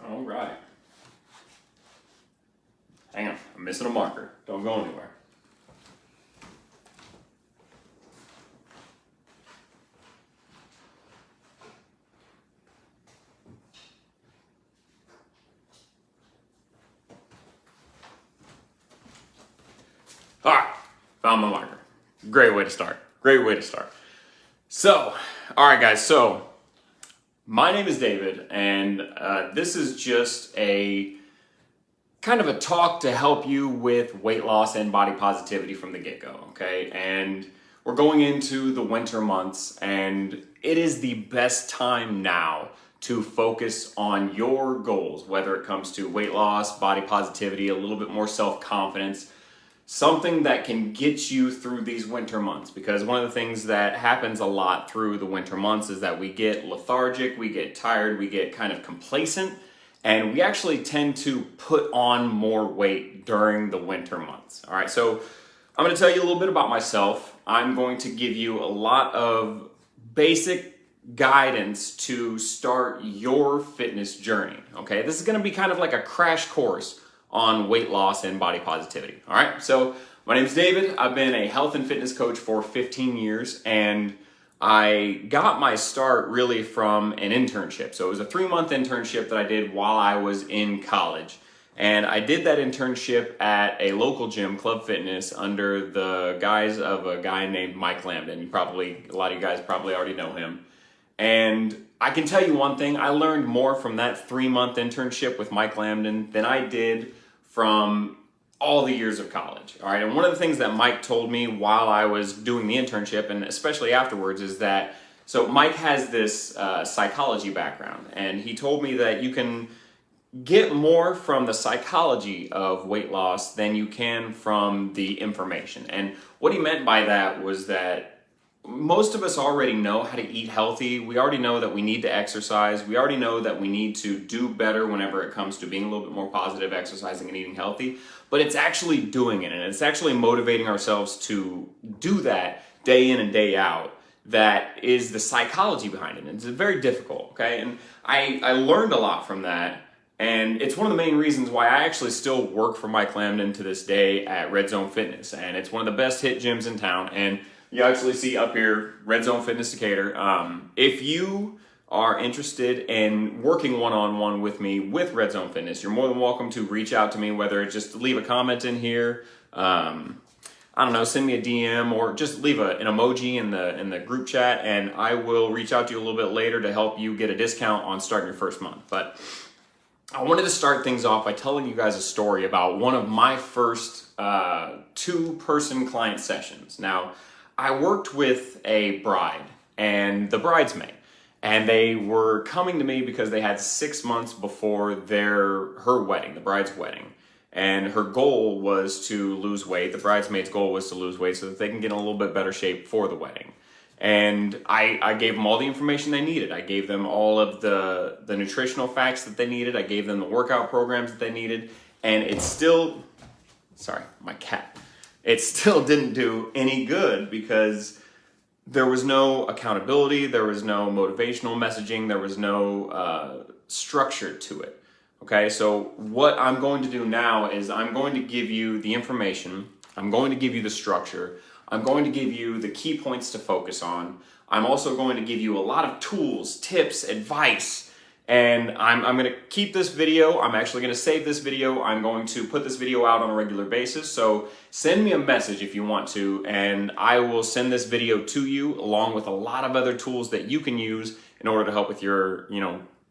All right. Hang on, I'm missing a marker. Don't go anywhere. All right, found my marker. Great way to start. Great way to start. So, all right, guys. So, my name is David, and this is just a kind of a talk to help you with weight loss and body positivity from the get-go, okay? And we're going into the winter months, and it is the best time now to focus on your goals, whether it comes to weight loss, body positivity, a little bit more self-confidence, something that can get you through these winter months. Because one of the things that happens a lot through the winter months is that we get lethargic, we get tired, we get kind of complacent, and we actually tend to put on more weight during the winter months. All right, so I'm going to tell you a little bit about myself. I'm going to give you a lot of basic guidance to start your fitness journey. Okay, this is going to be kind of like a crash course on weight loss and body positivity. All right, so my name is David. I've been a health and fitness coach for 15 years, and I got my start really from an internship. So it was a 3-month internship that I did while I was in college. And I did that internship at a local gym, Club Fitness, under the guise of a guy named Mike Lambden. A lot of you guys probably already know him. And I can tell you one thing, I learned more from that 3-month internship with Mike Lambden than I did from all the years of college. All right, and one of the things that Mike told me while I was doing the internship, and especially afterwards, is that, so Mike has this psychology background, and he told me that you can get more from the psychology of weight loss than you can from the information. And what he meant by that was that most of us already know how to eat healthy. We already know that we need to exercise. We already know that we need to do better whenever it comes to being a little bit more positive, exercising and eating healthy. But it's actually doing it, and it's actually motivating ourselves to do that day in and day out. That is the psychology behind it. And it's very difficult, okay? And I learned a lot from that. And it's one of the main reasons why I actually still work for Mike Lambden to this day at Red Zone Fitness. And it's one of the best HIIT gyms in town. And you actually see up here, Red Zone Fitness Decatur. If you are interested in working one-on-one with me with Red Zone Fitness, you're more than welcome to reach out to me, whether it's just to leave a comment in here, I don't know, send me a DM, or just leave an emoji in the group chat, and I will reach out to you a little bit later to help you get a discount on starting your first month. But I wanted to start things off by telling you guys a story about one of my first 2-person client sessions. Now, I worked with a bride and the bridesmaid, and they were coming to me because they had 6 months before her wedding, the bride's wedding. And her goal was to lose weight. The bridesmaid's goal was to lose weight so that they can get in a little bit better shape for the wedding. And I gave them all the information they needed. I gave them all of the nutritional facts that they needed. I gave them the workout programs that they needed. And it still didn't do any good because there was no accountability, there was no motivational messaging, there was no structure to it. Okay, so what I'm going to do now is I'm going to give you the information, I'm going to give you the structure, I'm going to give you the key points to focus on. I'm also going to give you a lot of tools, tips, advice, and I'm going to keep this video. I'm actually going to save this video. I'm going to put this video out on a regular basis. So send me a message if you want to, and I will send this video to you along with a lot of other tools that you can use in order to help with your,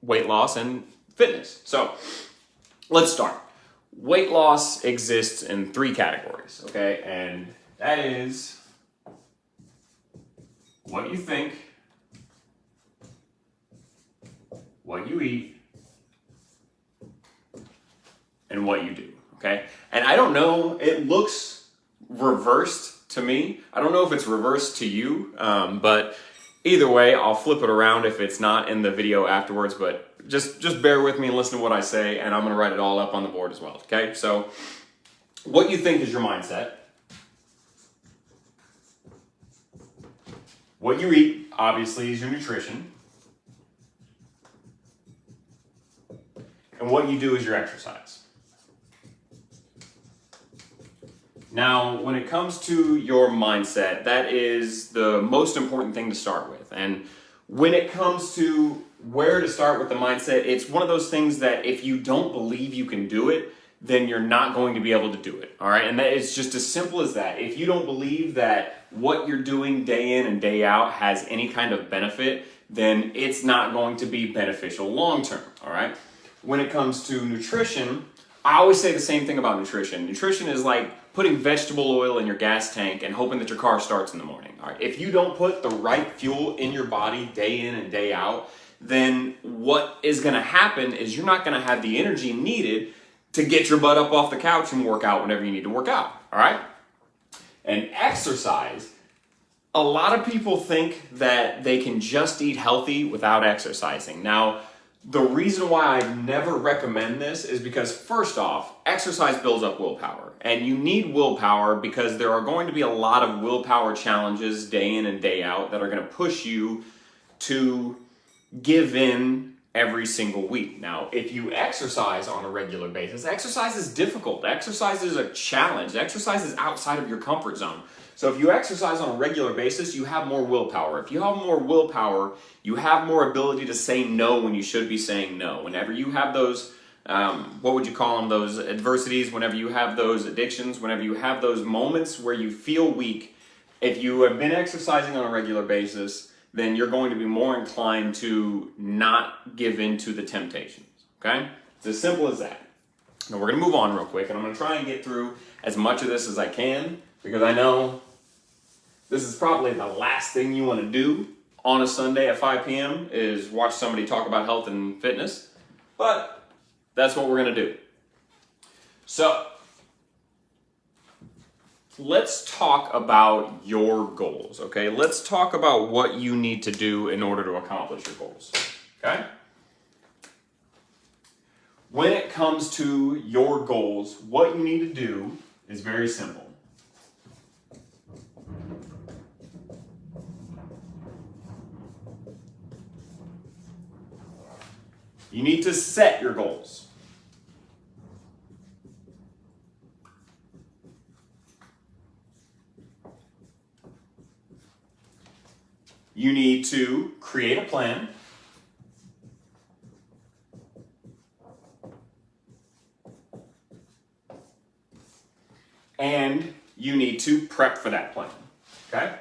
weight loss and fitness. So let's start. Weight loss exists in 3 categories, okay? And that is what you think, what you eat, and what you do, okay? And I don't know, it looks reversed to me. I don't know if it's reversed to you, but either way, I'll flip it around if it's not in the video afterwards, but just bear with me and listen to what I say, and I'm gonna write it all up on the board as well, okay? So, what you think is your mindset. What you eat, obviously, is your nutrition. And and what you do is your exercise. Now, when it comes to your mindset, that is the most important thing to start with. And when it comes to where to start with the mindset, it's one of those things that if you don't believe you can do it, then you're not going to be able to do it. All right. And that is just as simple as that. If you don't believe that what you're doing day in and day out has any kind of benefit, then it's not going to be beneficial long term. All right. When it comes to nutrition, I always say the same thing about nutrition. Nutrition is like putting vegetable oil in your gas tank and hoping that your car starts in the morning. All right. If you don't put the right fuel in your body day in and day out, then what is going to happen is you're not going to have the energy needed to get your butt up off the couch and work out whenever you need to work out. All right. And exercise. A lot of people think that they can just eat healthy without exercising. Now, the reason why I never recommend this is because, first off, exercise builds up willpower. And you need willpower because there are going to be a lot of willpower challenges day in and day out that are going to push you to give in every single week. Now, if you exercise on a regular basis, exercise is difficult. Exercise is a challenge. Exercise is outside of your comfort zone. So if you exercise on a regular basis, you have more willpower. If you have more willpower, you have more ability to say no when you should be saying no. Whenever you have those, what would you call them, those adversities, whenever you have those addictions, whenever you have those moments where you feel weak, if you have been exercising on a regular basis, then you're going to be more inclined to not give in to the temptations, okay? It's as simple as that. Now we're gonna move on real quick, and I'm gonna try and get through as much of this as I can, because I know this is probably the last thing you wanna do on a Sunday at 5 p.m. is watch somebody talk about health and fitness, but that's what we're gonna do. So, let's talk about your goals, okay? Let's talk about what you need to do in order to accomplish your goals, okay? When it comes to your goals, what you need to do is very simple. You need to set your goals. You need to create a plan. And you need to prep for that plan, okay?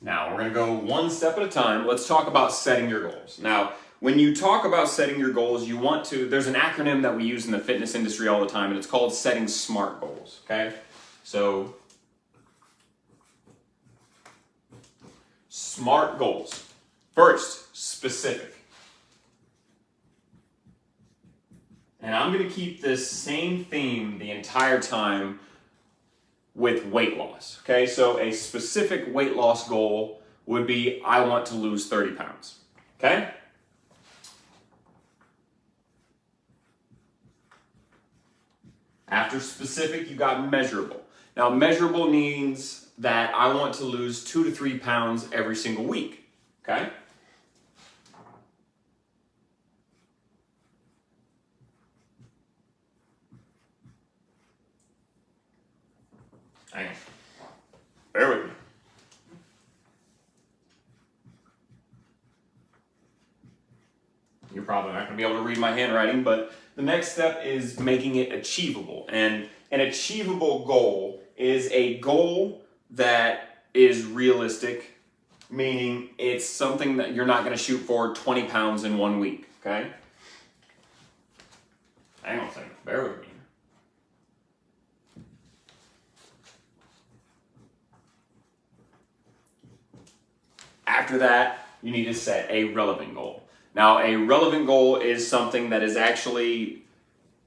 Now, we're gonna go one step at a time. Let's talk about setting your goals. Now, when you talk about setting your goals, you want to, there's an acronym that we use in the fitness industry all the time, and it's called setting SMART goals, okay? So, SMART goals. First, specific. And I'm gonna keep this same theme the entire time with weight loss, okay? So a specific weight loss goal would be, I want to lose 30 pounds, okay? After specific, you got measurable. Now, measurable means that I want to lose 2 to 3 pounds every single week, okay? Hang on. Bear with me. You're probably not going to be able to read my handwriting, but the next step is making it achievable. And an achievable goal is a goal that is realistic, meaning it's something that you're not going to shoot for 20 pounds in 1 week, okay? Hang on a second. Bear with me. After that, you need to set a relevant goal. Now, a relevant goal is something that is actually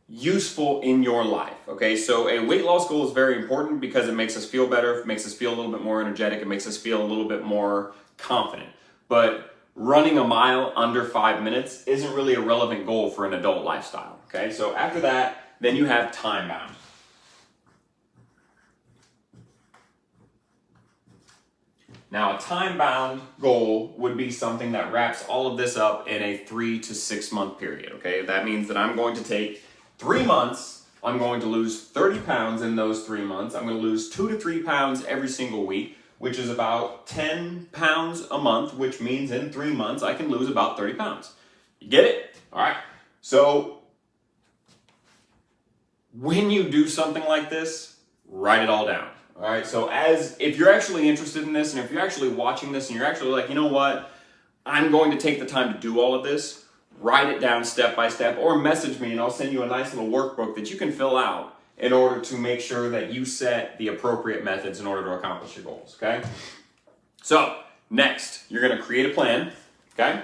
useful in your life, okay? So a weight loss goal is very important because it makes us feel better, it makes us feel a little bit more energetic, it makes us feel a little bit more confident. But running a mile under 5 minutes isn't really a relevant goal for an adult lifestyle, okay? So after that, then you have time bound. Now, a time-bound goal would be something that wraps all of this up in a 3 to 6 month period, okay? That means that I'm going to take 3 months, I'm going to lose 30 pounds in those 3 months. I'm going to lose 2 to 3 pounds every single week, which is about 10 pounds a month, which means in 3 months I can lose about 30 pounds. You get it? All right. So when you do something like this, write it all down. All right. So if you're actually interested in this, and if you're actually watching this and you're actually like, you know what, I'm going to take the time to do all of this, write it down step by step, or message me and I'll send you a nice little workbook that you can fill out in order to make sure that you set the appropriate methods in order to accomplish your goals. Okay. So next, you're going to create a plan. Okay.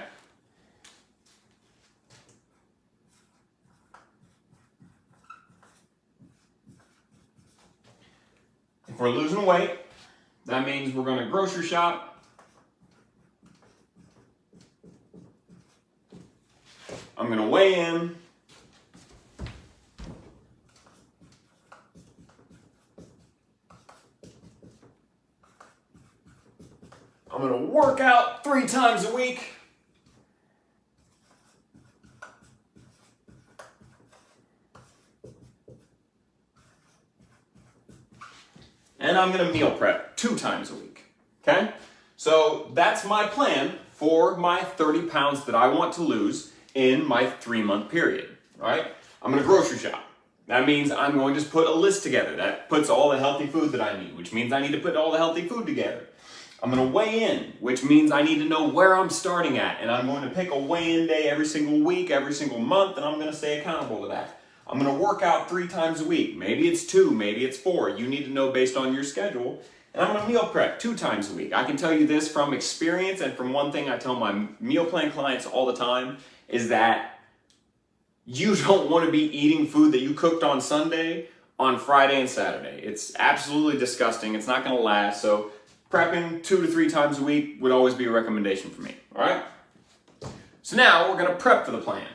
If we're losing weight, that means we're going to grocery shop. I'm going to weigh in. I'm going to work out 3 times a week. And I'm going to meal prep 2 times a week. Okay? So that's my plan for my 30 pounds that I want to lose in my 3-month period. All right? I'm going to grocery shop. That means I'm going to just put a list together that puts all the healthy food that I need, which means I need to put all the healthy food together. I'm going to weigh in, which means I need to know where I'm starting at, and I'm going to pick a weigh-in day every single week, every single month, and I'm going to stay accountable to that. I'm going to work out 3 times a week. Maybe it's 2, maybe it's 4. You need to know based on your schedule. And I'm going to meal prep 2 times a week. I can tell you this from experience and from one thing I tell my meal plan clients all the time is that you don't want to be eating food that you cooked on Sunday on Friday and Saturday. It's absolutely disgusting. It's not going to last. So prepping 2 to 3 times a week would always be a recommendation for me. All right? So now we're going to prep for the plan.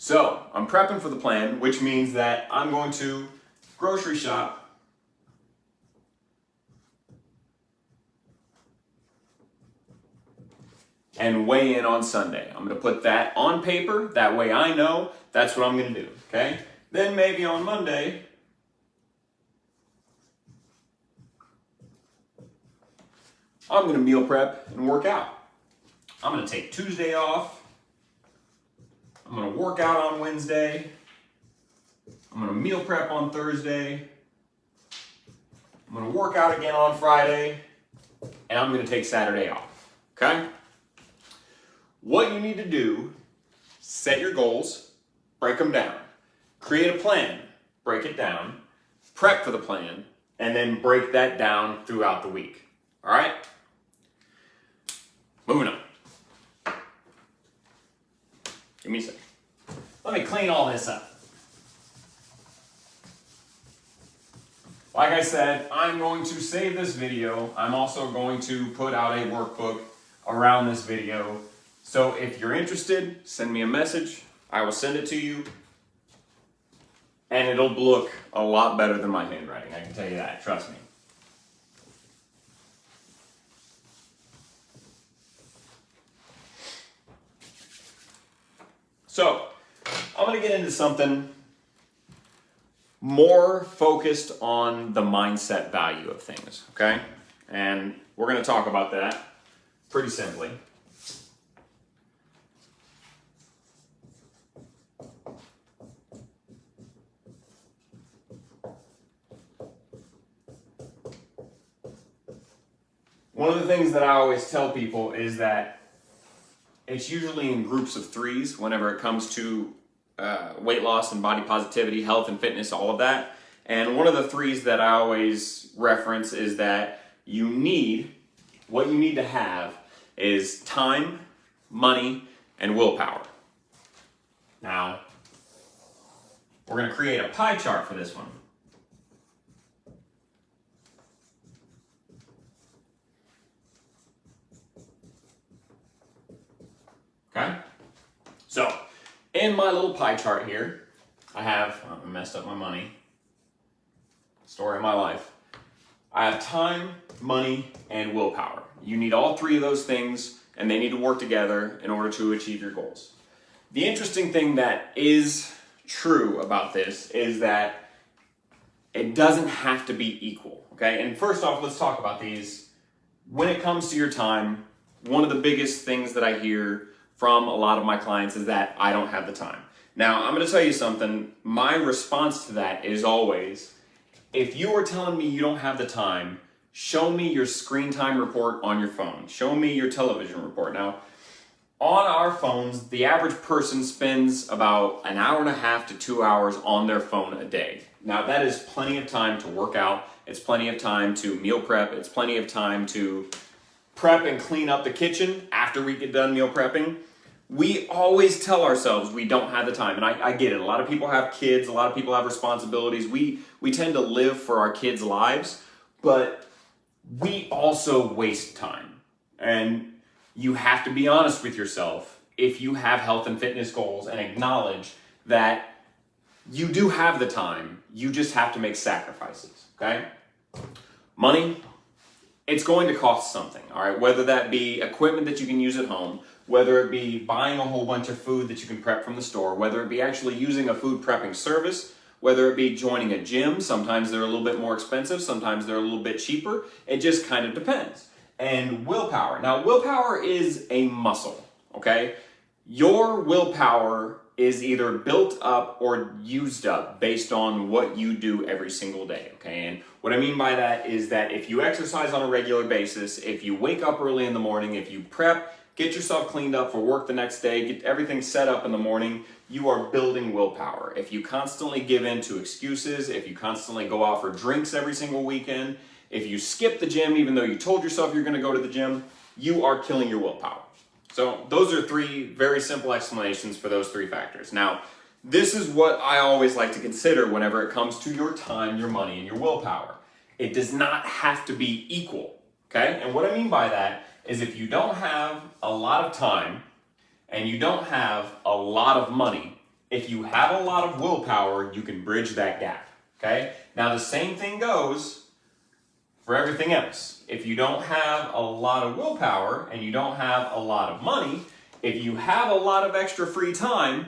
So I'm prepping for the plan, which means that I'm going to grocery shop and weigh in on Sunday. I'm going to put that on paper. That way I know that's what I'm going to do. Okay? Then maybe on Monday, I'm going to meal prep and work out. I'm going to take Tuesday off. I'm going to work out on Wednesday. I'm going to meal prep on Thursday. I'm going to work out again on Friday. And I'm going to take Saturday off. Okay? What you need to do, set your goals, break them down. Create a plan, break it down, prep for the plan, and then break that down throughout the week. All right? Moving on. Give me a second. Let me clean all this up. Like I said, I'm going to save this video. I'm also going to put out a workbook around this video. So if you're interested, send me a message. I will send it to you. And it'll look a lot better than my handwriting. I can tell you that. Trust me. So, I'm going to get into something more focused on the mindset value of things, okay? And we're going to talk about that pretty simply. One of the things that I always tell people is that it's usually in groups of 3s whenever it comes to weight loss and body positivity, health and fitness, all of that. And one of the 3s that I always reference is that what you need to have is time, money, and willpower. Now, we're going to create a pie chart for this one. in my little pie chart here, I have, I messed up my money, story of my life. I have time, money, and willpower. You need all three of those things, and they need to work together in order to achieve your goals. The interesting thing that is true about this is that it doesn't have to be equal, okay? And first off, let's talk about these. When it comes to your time, one of the biggest things that I hear from a lot of my clients is that I don't have the time. Now, I'm going to tell you something. My response to that is always, if you are telling me you don't have the time, show me your screen time report on your phone. Show me your television report. Now, on our phones, the average person spends about an hour and a half to 2 hours on their phone a day. Now, that is plenty of time to work out. It's plenty of time to meal prep. It's plenty of time to prep and clean up the kitchen after we get done meal prepping. We always tell ourselves we don't have the time, and I get it. A lot of people have kids, a lot of people have responsibilities. We tend to live for our kids' lives, but we also waste time. And you have to be honest with yourself if you have health and fitness goals and acknowledge that you do have the time, you just have to make sacrifices, okay? Money, it's going to cost something, all right? Whether that be equipment that you can use at home, whether it be buying a whole bunch of food that you can prep from the store, whether it be actually using a food prepping service, whether it be joining a gym. Sometimes they're a little bit more expensive, sometimes they're a little bit cheaper. It just kind of depends. And willpower. Now, willpower is a muscle, okay? Your willpower is either built up or used up based on what you do every single day, okay? And what I mean by that is that if you exercise on a regular basis, if you wake up early in the morning, if you prep, get yourself cleaned up for work the next day, get everything set up in the morning, you are building willpower. If you constantly give in to excuses, if you constantly go out for drinks every single weekend, if you skip the gym even though you told yourself you're going to go to the gym, you are killing your willpower. So those are three very simple explanations for those three factors. Now, this is what I always like to consider whenever it comes to your time, your money, and your willpower. It does not have to be equal, okay? And what I mean by that is if you don't have a lot of time and you don't have a lot of money, if you have a lot of willpower, you can bridge that gap, okay? Now, the same thing goes for everything else. If you don't have a lot of willpower and you don't have a lot of money, if you have a lot of extra free time,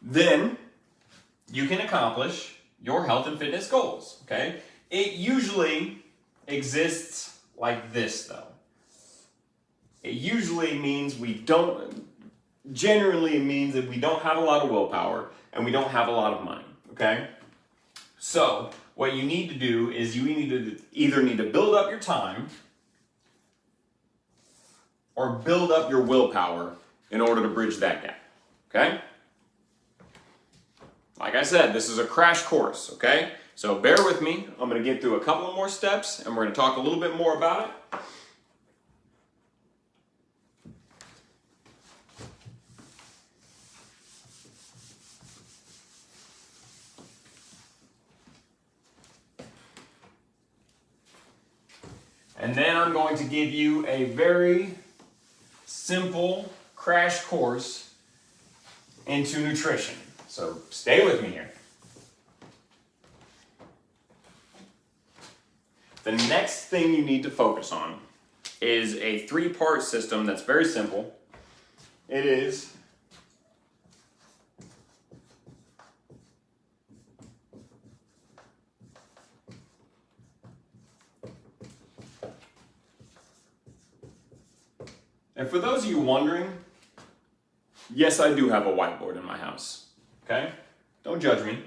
then you can accomplish your health and fitness goals, okay? It usually exists like this, though. It usually means generally it means that we don't have a lot of willpower and we don't have a lot of money, okay? So, what you need to do is you either need to build up your time or build up your willpower in order to bridge that gap, okay? Like I said, this is a crash course, okay? So bear with me. I'm going to get through a couple of more steps and we're going to talk a little bit more about it. And then I'm going to give you a very simple crash course into nutrition. So stay with me here. The next thing you need to focus on is a three-part system that's very simple. It is and for those of you wondering, yes, I do have a whiteboard in my house, okay? Don't judge me.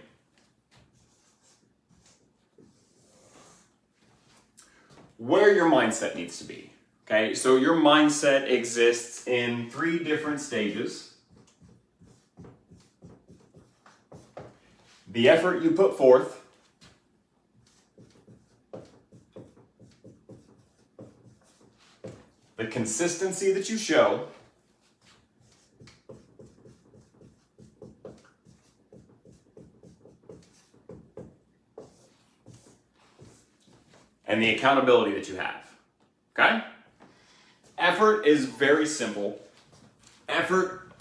Where your mindset needs to be, okay? So your mindset exists in three different stages. The effort you put forth, the consistency that you show, and the accountability that you have, okay? Effort is very simple. Effort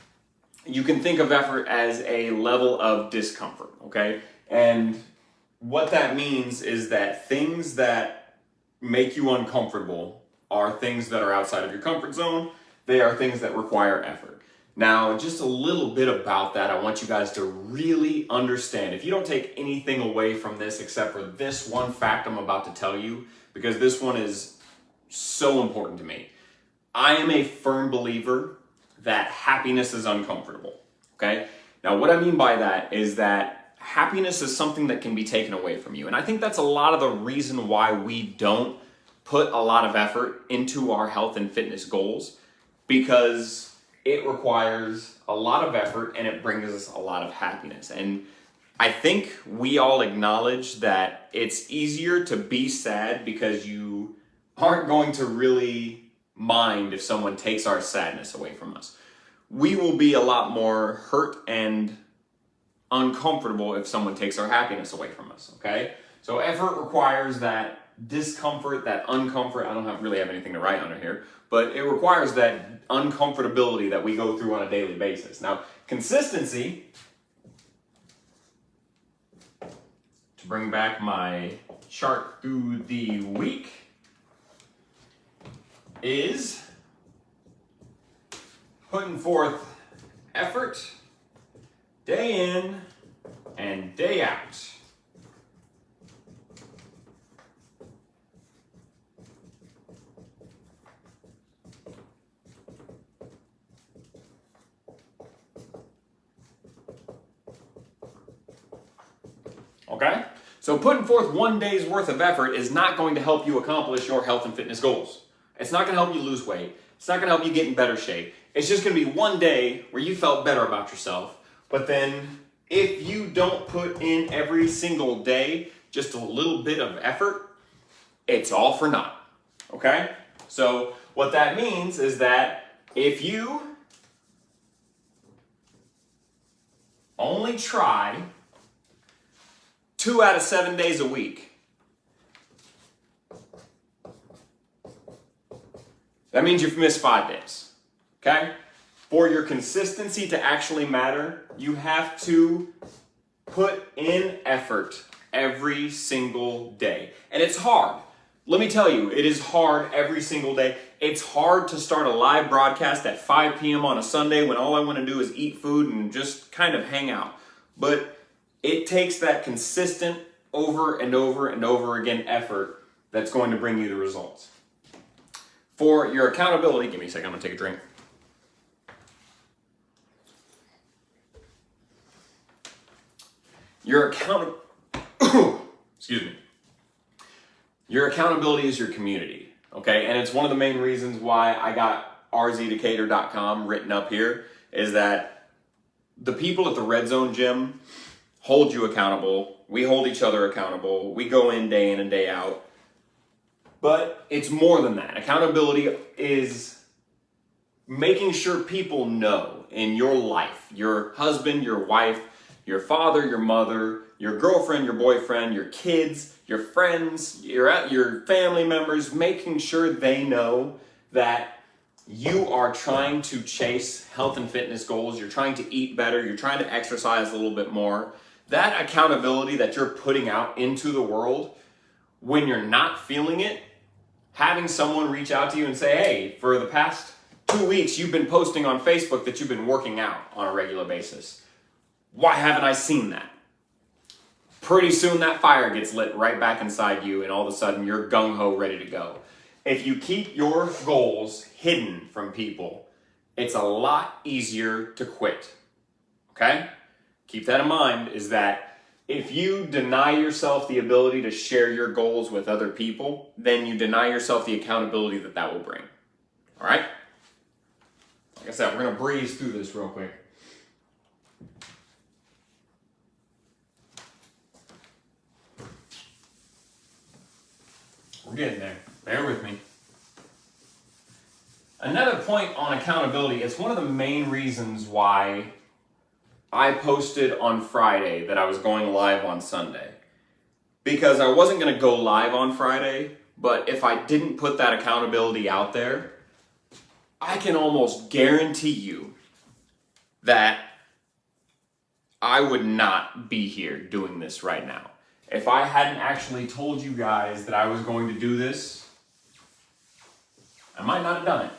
you can think of effort as a level of discomfort, okay? And what that means is that things that make you uncomfortable are things that are outside of your comfort zone. They are things that require effort. Now, just a little bit about that, I want you guys to really understand. If you don't take anything away from this except for this one fact I'm about to tell you, because this one is so important to me. I am a firm believer that happiness is uncomfortable, okay? Now, what I mean by that is that happiness is something that can be taken away from you. And I think that's a lot of the reason why we don't put a lot of effort into our health and fitness goals, because it requires a lot of effort and it brings us a lot of happiness. And I think we all acknowledge that it's easier to be sad because you aren't going to really mind if someone takes our sadness away from us. We will be a lot more hurt and uncomfortable if someone takes our happiness away from us, okay? So effort requires that discomfort, that uncomfort. I don't really have anything to write under here, but it requires that uncomfortability that we go through on a daily basis. Now, consistency, to bring back my chart through the week, is putting forth effort day in and day out. Okay? So putting forth one day's worth of effort is not going to help you accomplish your health and fitness goals. It's not going to help you lose weight. It's not going to help you get in better shape. It's just going to be one day where you felt better about yourself. But then if you don't put in every single day just a little bit of effort, it's all for naught. Okay? So what that means is that if you only try 2 out of 7 days a week, that means you've missed 5 days, okay? For your consistency to actually matter, you have to put in effort every single day. And it's hard. Let me tell you, it is hard every single day. It's hard to start a live broadcast at 5 p.m. on a Sunday when all I want to do is eat food and just kind of hang out. But it takes that consistent over and over and over again effort that's going to bring you the results. For your accountability, give me a second, I'm gonna take a drink. Excuse me. Your accountability is your community, okay? And it's one of the main reasons why I got rzdecatur.com written up here, is that the people at the Red Zone Gym hold you accountable. We hold each other accountable. We go in and day out. But it's more than that. Accountability is making sure people know in your life, your husband, your wife, your father, your mother, your girlfriend, your boyfriend, your kids, your friends, your family members, making sure they know that you are trying to chase health and fitness goals. You're trying to eat better. You're trying to exercise a little bit more. That accountability that you're putting out into the world, when you're not feeling it, having someone reach out to you and say, hey, for the past 2 weeks, you've been posting on Facebook that you've been working out on a regular basis. Why haven't I seen that? Pretty soon that fire gets lit right back inside you, and all of a sudden you're gung-ho ready to go. If you keep your goals hidden from people, it's a lot easier to quit. Okay? Keep that in mind, is that if you deny yourself the ability to share your goals with other people, then you deny yourself the accountability that that will bring. All right? Like I said, we're going to breeze through this real quick. We're getting there. Bear with me. Another point on accountability, it's one of the main reasons why I posted on Friday that I was going live on Sunday. Because I wasn't going to go live on Friday, but if I didn't put that accountability out there, I can almost guarantee you that I would not be here doing this right now. If I hadn't actually told you guys that I was going to do this, I might not have done it.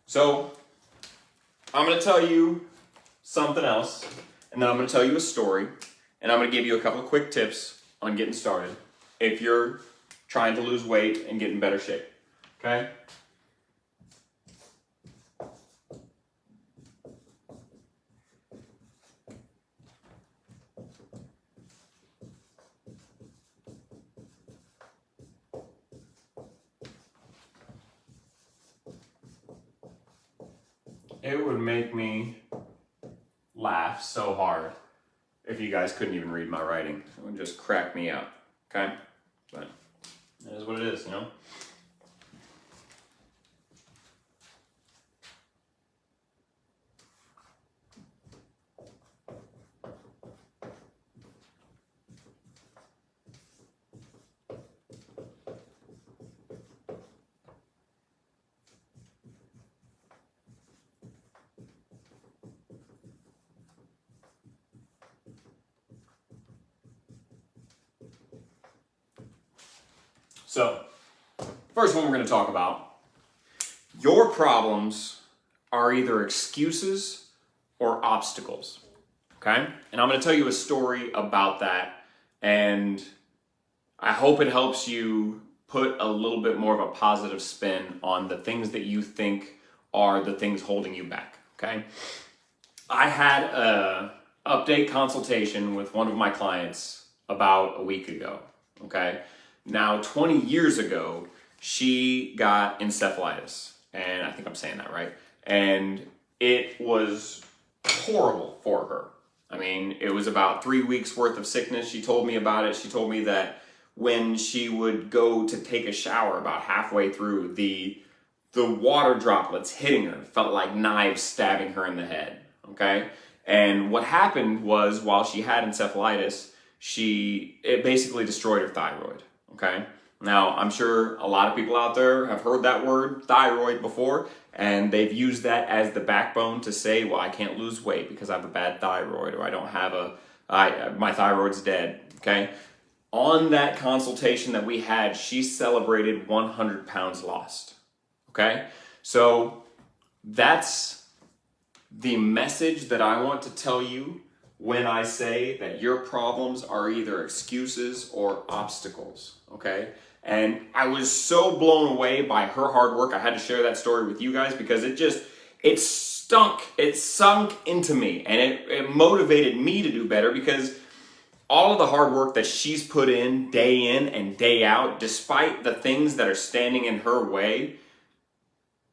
So, I'm going to tell you something else, and then I'm going to tell you a story, and I'm going to give you a couple of quick tips on getting started if you're trying to lose weight and get in better shape. Okay? It would make me laugh so hard if you guys couldn't even read my writing. It would just crack me up, okay? But it is what it is, you know? So, first one we're going to talk about, your problems are either excuses or obstacles, okay? And I'm going to tell you a story about that, and I hope it helps you put a little bit more of a positive spin on the things that you think are the things holding you back, okay? I had a update consultation with one of my clients about a week ago, okay? Now, 20 years ago, she got encephalitis, and I think I'm saying that right, and it was horrible for her. I mean, it was about 3 weeks worth of sickness. She told me about it. She told me that when she would go to take a shower about halfway through, the water droplets hitting her felt like knives stabbing her in the head, okay? And what happened was, while she had encephalitis, it basically destroyed her thyroid. Okay. Now, I'm sure a lot of people out there have heard that word thyroid before, and they've used that as the backbone to say, well, I can't lose weight because I have a bad thyroid, or I don't have my thyroid's dead. Okay. On that consultation that we had, she celebrated 100 pounds lost. Okay. So that's the message that I want to tell you when I say that your problems are either excuses or obstacles, okay? And I was so blown away by her hard work. I had to share that story with you guys because it sunk into me, and it motivated me to do better, because all of the hard work that she's put in and day out, despite the things that are standing in her way,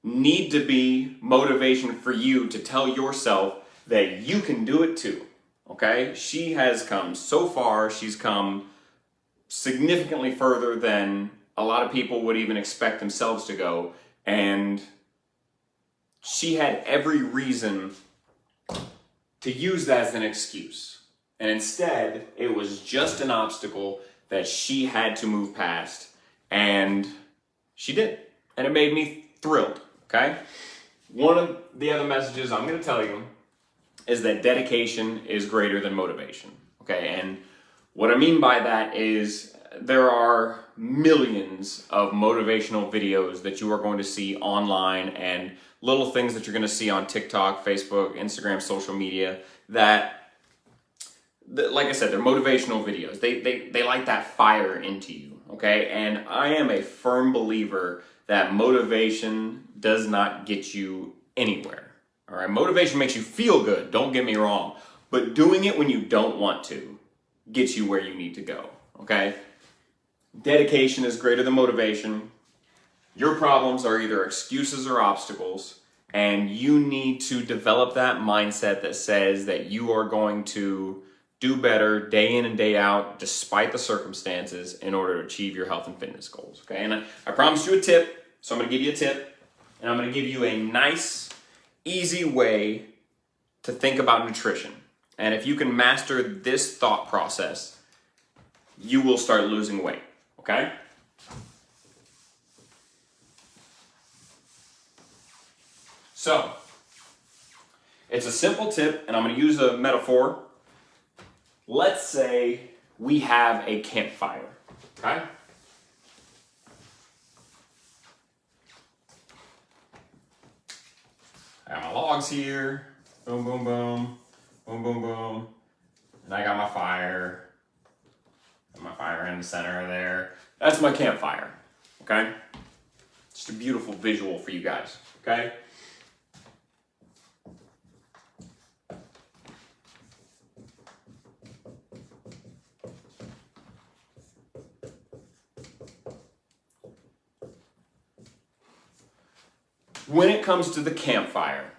need to be motivation for you to tell yourself that you can do it too. Okay, she has come so far. She's come significantly further than a lot of people would even expect themselves to go. And she had every reason to use that as an excuse. And instead, it was just an obstacle that she had to move past. And she did. And it made me thrilled, okay? One of the other messages I'm going to tell you is that dedication is greater than motivation, okay? And what I mean by that is there are millions of motivational videos that you are going to see online, and little things that you're going to see on TikTok, Facebook, Instagram, social media that, like I said, they're motivational videos. They light that fire into you, okay? And I am a firm believer that motivation does not get you anywhere. All right, motivation makes you feel good, don't get me wrong, but doing it when you don't want to gets you where you need to go, okay? Dedication is greater than motivation. Your problems are either excuses or obstacles, and you need to develop that mindset that says that you are going to do better day in and day out despite the circumstances in order to achieve your health and fitness goals, okay? And I promised you a tip, so I'm going to give you a tip, and I'm going to give you a nice, easy way to think about nutrition. And if you can master this thought process, you will start losing weight, okay? So, it's a simple tip, and I'm going to use a metaphor. Let's say we have a campfire, okay? I got my logs here, boom, boom, boom, boom, boom, boom, and I got my fire in the center there. That's my campfire, okay? Just a beautiful visual for you guys, okay? When it comes to the campfire,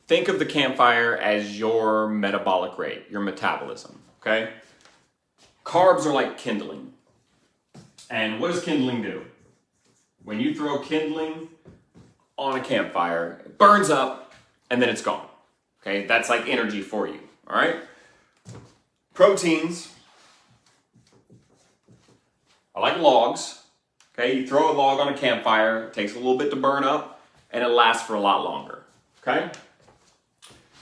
think of the campfire as your metabolic rate, your metabolism, okay? Carbs are like kindling. And what does kindling do? When you throw kindling on a campfire, it burns up and then it's gone, okay? That's like energy for you, all right? Proteins are like logs, okay? You throw a log on a campfire, it takes a little bit to burn up, and it lasts for a lot longer, okay?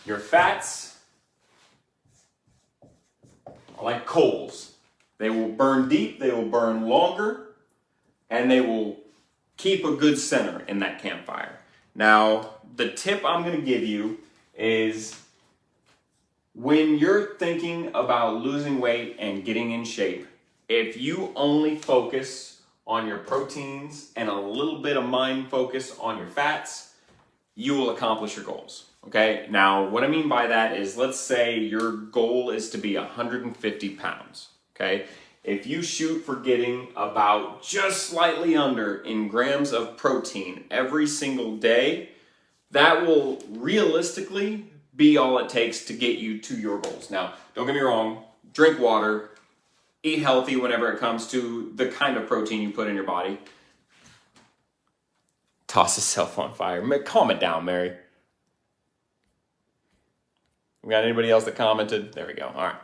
Your fats are like coals. They will burn deep, they will burn longer, and they will keep a good center in that campfire. Now, the tip I'm gonna give you is when you're thinking about losing weight and getting in shape, if you only focus on your proteins and a little bit of mind focus on your fats, you will accomplish your goals, okay? Now, what I mean by that is, let's say your goal is to be 150 pounds, okay? If you shoot for getting about just slightly under in grams of protein every single day, that will realistically be all it takes to get you to your goals. Now, don't get me wrong, drink water, eat healthy whenever it comes to the kind of protein you put in your body. Toss yourself on fire. Calm it down, Mary. We got anybody else that commented? There we go. All right.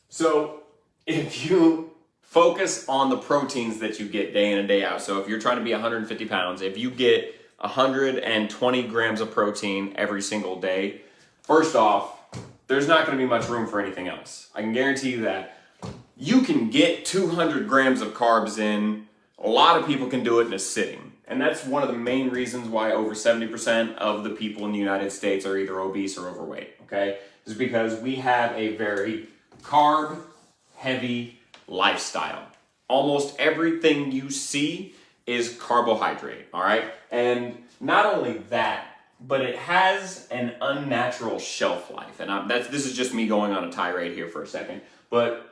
So if you focus on the proteins that you get day in and day out, so if you're trying to be 150 pounds, if you get 120 grams of protein every single day, first off, there's not going to be much room for anything else. I can guarantee you that. You can get 200 grams of carbs in. A lot of people can do it in a sitting. And that's one of the main reasons why over 70% of the people in the United States are either obese or overweight, okay? Is because we have a very carb-heavy lifestyle. Almost everything you see is carbohydrate, all right? And not only that, but it has an unnatural shelf life. And this is just me going on a tirade here for a second, but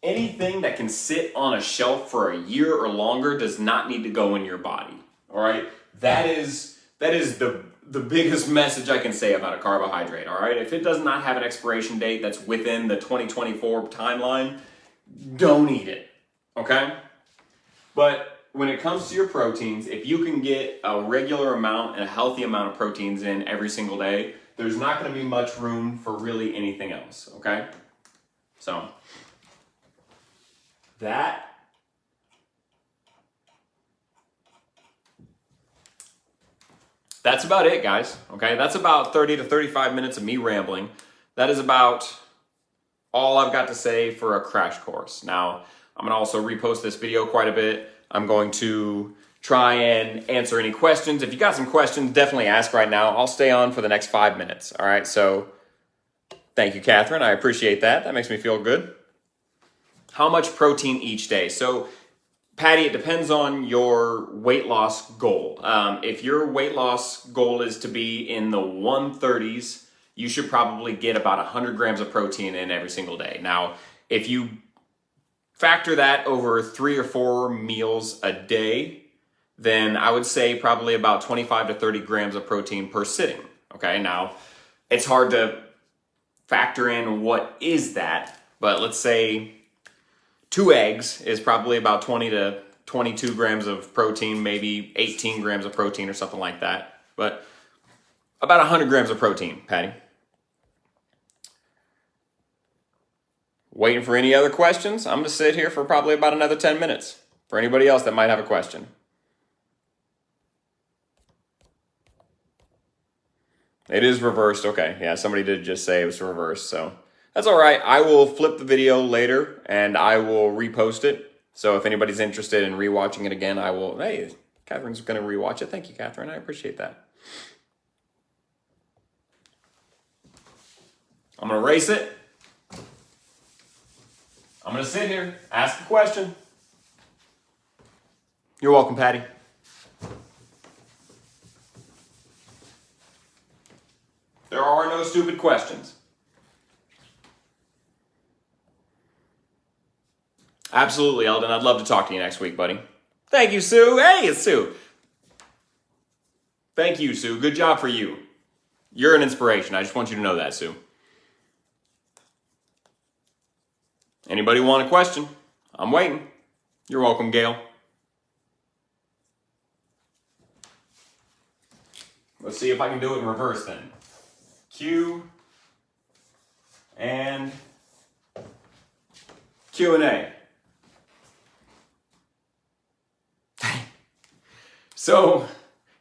anything that can sit on a shelf for a year or longer does not need to go in your body, all right? That is the biggest message I can say about a carbohydrate, all right? If it does not have an expiration date that's within the 2024 timeline, don't eat it, okay? But when it comes to your proteins, if you can get a regular amount and a healthy amount of proteins in every single day, there's not going to be much room for really anything else, okay? So that's about it, guys, okay? That's about 30 to 35 minutes of me rambling. That is about all I've got to say for a crash course. Now, I'm going to also repost this video quite a bit. I'm going to try and answer any questions. If you got some questions, definitely ask right now. I'll stay on for the next 5 minutes, all right? So thank you, Catherine. I appreciate that. That makes me feel good. How much protein each day? So, Patty, it depends on your weight loss goal. If your weight loss goal is to be in the 130s, you should probably get about 100 grams of protein in every single day. Now, if you factor that over 3 or 4 meals a day, then I would say probably about 25 to 30 grams of protein per sitting. Okay, now it's hard to factor in what is that, but let's say 2 eggs is probably about 20 to 22 grams of protein, maybe 18 grams of protein or something like that. But about 100 grams of protein, Patty. Waiting for any other questions? I'm going to sit here for probably about another 10 minutes for anybody else that might have a question. It is reversed. Okay. Yeah, somebody did just say it was reversed. So that's all right. I will flip the video later and I will repost it. So if anybody's interested in rewatching it again, I will. Hey, Catherine's going to rewatch it. Thank you, Catherine. I appreciate that. I'm going to race it. I'm going to sit here, ask a question. You're welcome, Patty. There are no stupid questions. Absolutely, Eldon. I'd love to talk to you next week, buddy. Thank you, Sue. Hey, it's Sue. Thank you, Sue. Good job for you. You're an inspiration. I just want you to know that, Sue. Anybody want a question? I'm waiting. You're welcome, Gail. Let's see if I can do it in reverse then. Q and Q&A. So,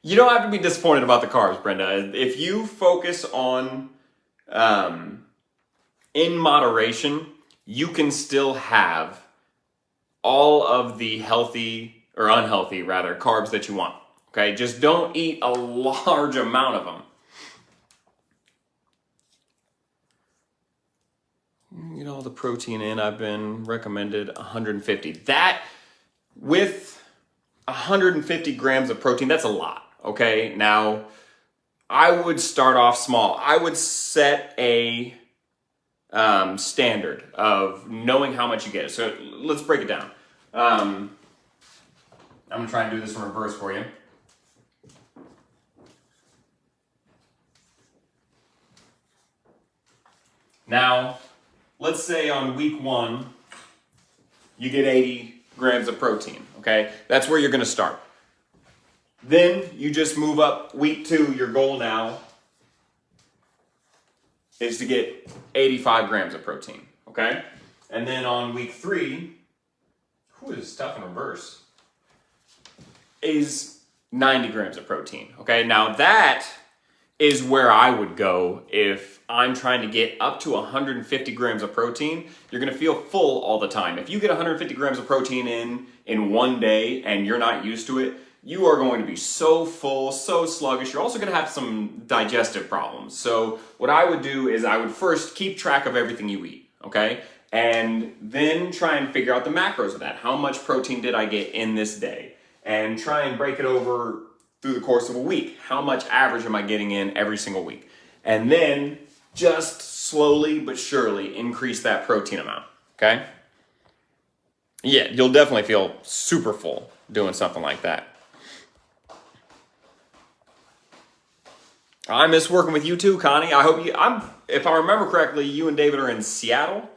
you don't have to be disappointed about the carbs, Brenda. If you focus on in moderation, you can still have all of the healthy, or unhealthy rather, carbs that you want. Okay, just don't eat a large amount of them. Get all the protein in. I've been recommended 150. That, with 150 grams of protein, that's a lot. Okay, now I would start off small. I would set a standard of knowing how much you get. So let's break it down. I'm gonna try and do this in reverse for you. Now, let's say on week 1, you get 80 grams of protein, okay? That's where you're gonna start. Then you just move up. Week 2, your goal now is to get 85 grams of protein, okay? And then on week 3, this is tough in reverse, is 90 grams of protein, okay? Now that is where I would go if I'm trying to get up to 150 grams of protein. You're gonna feel full all the time. If you get 150 grams of protein in one day and you're not used to it, you are going to be so full, so sluggish. You're also gonna have some digestive problems. So what I would do is I would first keep track of everything you eat, okay? And then try and figure out the macros of that. How much protein did I get in this day? And try and break it over through the course of a week. How much average am I getting in every single week? And then just slowly but surely increase that protein amount, okay? Yeah, you'll definitely feel super full doing something like that. I miss working with you too, Connie. I hope if I remember correctly, you and David are in Seattle.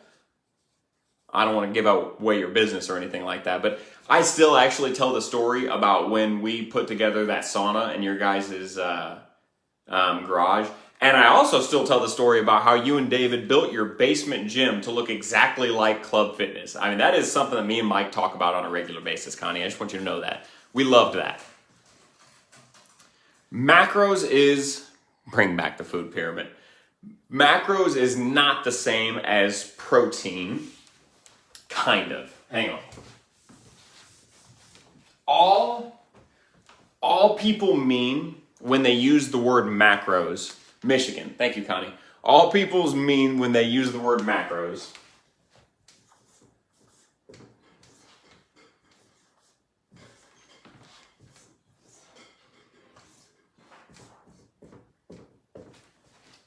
I don't want to give away your business or anything like that, but I still actually tell the story about when we put together that sauna in your guys' garage. And I also still tell the story about how you and David built your basement gym to look exactly like Club Fitness. I mean, that is something that me and Mike talk about on a regular basis, Connie. I just want you to know that. We loved that. Macros is, bring back the food pyramid. Macros is not the same as protein. Kind of. Hang on. All people mean when they use the word macros, Michigan, thank you, Connie. All people mean when they use the word macros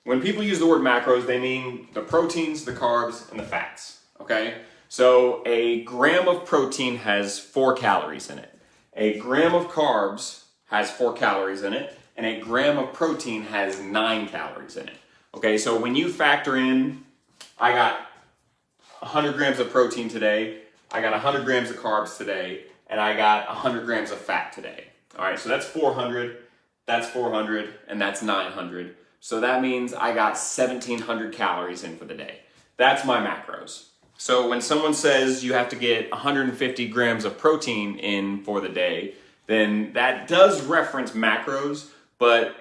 when people use the word macros, they mean the proteins, the carbs, and the fats, okay? So a gram of protein has 4 calories in it. A gram of carbs has 4 calories in it, and a gram of protein has 9 calories in it. Okay, so when you factor in, I got 100 grams of protein today, I got 100 grams of carbs today, and I got 100 grams of fat today. All right, so that's 400, and that's 900. So that means I got 1,700 calories in for the day. That's my macros. So when someone says you have to get 150 grams of protein in for the day, then that does reference macros, but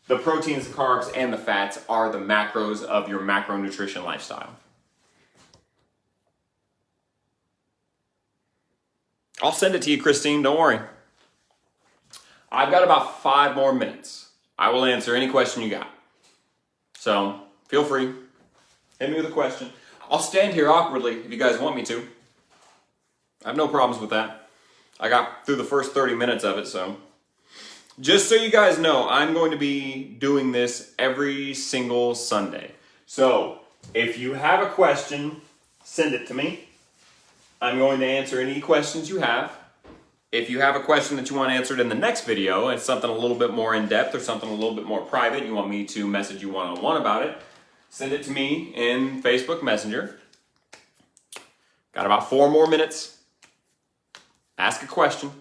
The proteins, the carbs, and the fats are the macros of your macronutrition lifestyle. I'll send it to you, Christine, don't worry. I've got about 5 more minutes. I will answer any question you got. So feel free, hit me with a question. I'll stand here awkwardly if you guys want me to. I have no problems with that. I got through the first 30 minutes of it, so. Just so you guys know, I'm going to be doing this every single Sunday. So if you have a question, send it to me. I'm going to answer any questions you have. If you have a question that you want answered in the next video, it's something a little bit more in-depth or something a little bit more private, you want me to message you one-on-one about it, send it to me in Facebook Messenger. Got about 4 more minutes. Ask a question.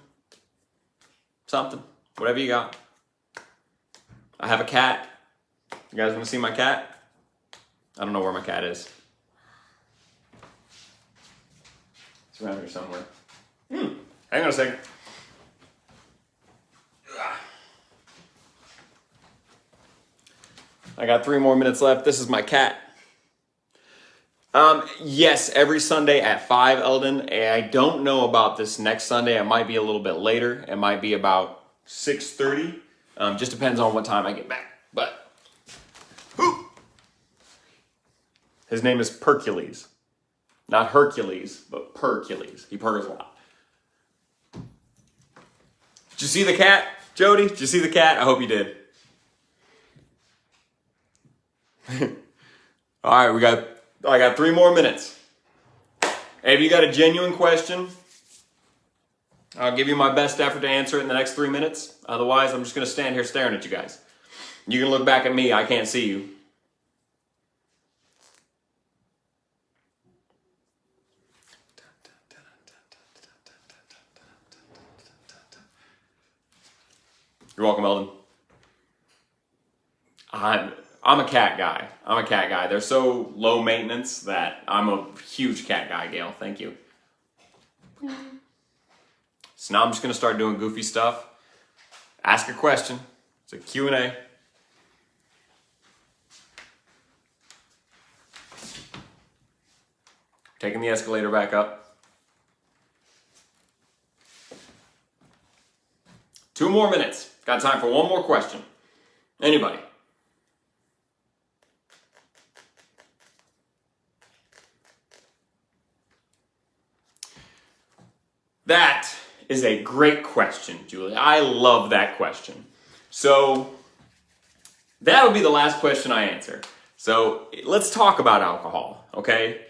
Something. Whatever you got. I have a cat. You guys want to see my cat? I don't know where my cat is. It's around here somewhere. Hang on a second. I got 3 more minutes left. This is my cat. Yes, every Sunday at 5, Eldon. I don't know about this next Sunday. It might be a little bit later. It might be about 6:30. Just depends on what time I get back. But his name is Percules. Not Hercules, but Percules. He purrs a lot. Did you see the cat, Jody? Did you see the cat? I hope you did. All right, I got 3 more minutes. Hey, if you got a genuine question, I'll give you my best effort to answer it in the next 3 minutes. Otherwise, I'm just going to stand here staring at you guys. You can look back at me. I can't see you. You're welcome, Eldon. I'm a cat guy. I'm a cat guy. They're so low maintenance that I'm a huge cat guy, Gail. Thank you. So now I'm just going to start doing goofy stuff. Ask a question. It's a Q&A. Taking the escalator back up. 2 more minutes. Got time for 1 more question. Anybody? That is a great question, Julie. I love that question. So that'll be the last question I answer. So let's talk about alcohol, okay?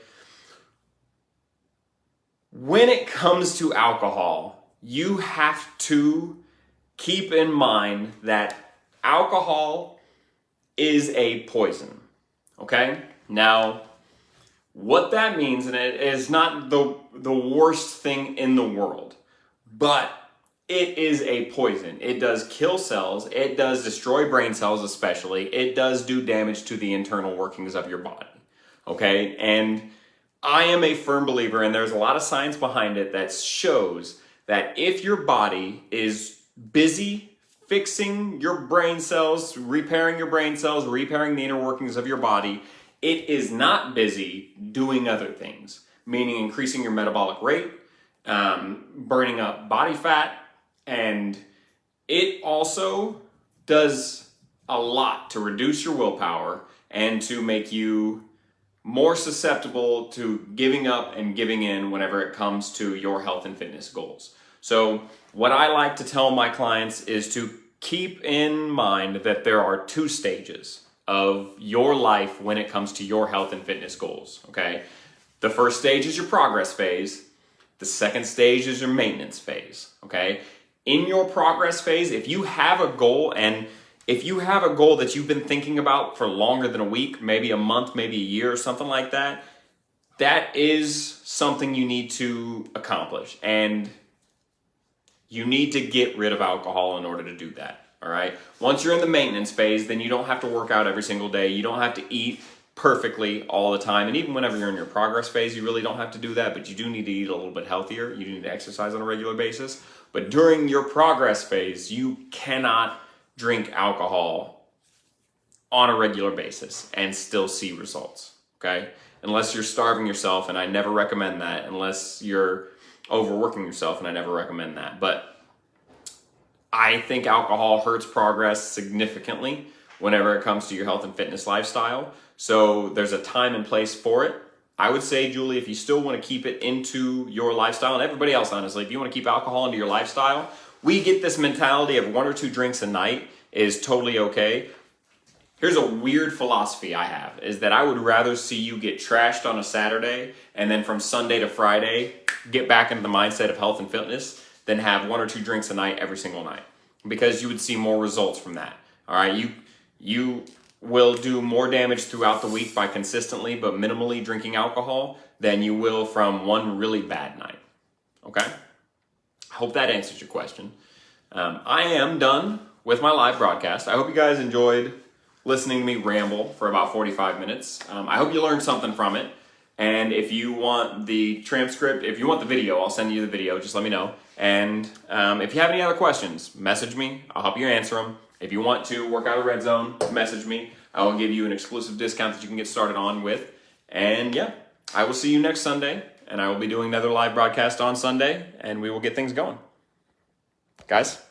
When it comes to alcohol, you have to keep in mind that alcohol is a poison, okay? Now, what that means, and it is not the worst thing in the world, but it is a poison. It does kill cells. It does destroy brain cells especially. It does do damage to the internal workings of your body, okay? And I am a firm believer, and there's a lot of science behind it that shows that if your body is busy fixing your brain cells, repairing the inner workings of your body, it is not busy doing other things, meaning increasing your metabolic rate, burning up body fat, and it also does a lot to reduce your willpower and to make you more susceptible to giving up and giving in whenever it comes to your health and fitness goals. So what I like to tell my clients is to keep in mind that there are 2 stages of your life when it comes to your health and fitness goals, okay? The first stage is your progress phase. The second stage is your maintenance phase, okay? In your progress phase, if you have a goal, and if you have a goal that you've been thinking about for longer than a week, maybe a month, maybe a year or something like that, that is something you need to accomplish. And you need to get rid of alcohol in order to do that, all right? Once you're in the maintenance phase, then you don't have to work out every single day. You don't have to eat perfectly all the time. And even whenever you're in your progress phase, you really don't have to do that, but you do need to eat a little bit healthier. You do need to exercise on a regular basis. But during your progress phase, you cannot drink alcohol on a regular basis and still see results, okay? Unless you're starving yourself, and I never recommend that, unless you're overworking yourself, and I never recommend that. But I think alcohol hurts progress significantly whenever it comes to your health and fitness lifestyle. So there's a time and place for it. I would say, Julie, if you still want to keep it into your lifestyle, and everybody else, honestly, if you want to keep alcohol into your lifestyle, we get this mentality of 1 or 2 drinks a night is totally okay. Here's a weird philosophy I have, is that I would rather see you get trashed on a Saturday and then from Sunday to Friday, get back into the mindset of health and fitness than have 1 or 2 drinks a night every single night, because you would see more results from that. All right, you will do more damage throughout the week by consistently but minimally drinking alcohol than you will from one really bad night. Okay? I hope that answers your question. I am done with my live broadcast. I hope you guys enjoyed listening to me ramble for about 45 minutes. I hope you learned something from it. And if you want the transcript, if you want the video, I'll send you the video. Just let me know. And if you have any other questions, message me. I'll help you answer them. If you want to work out a red zone, message me. I will give you an exclusive discount that you can get started on with. And yeah, I will see you next Sunday. And I will be doing another live broadcast on Sunday. And we will get things going. Guys?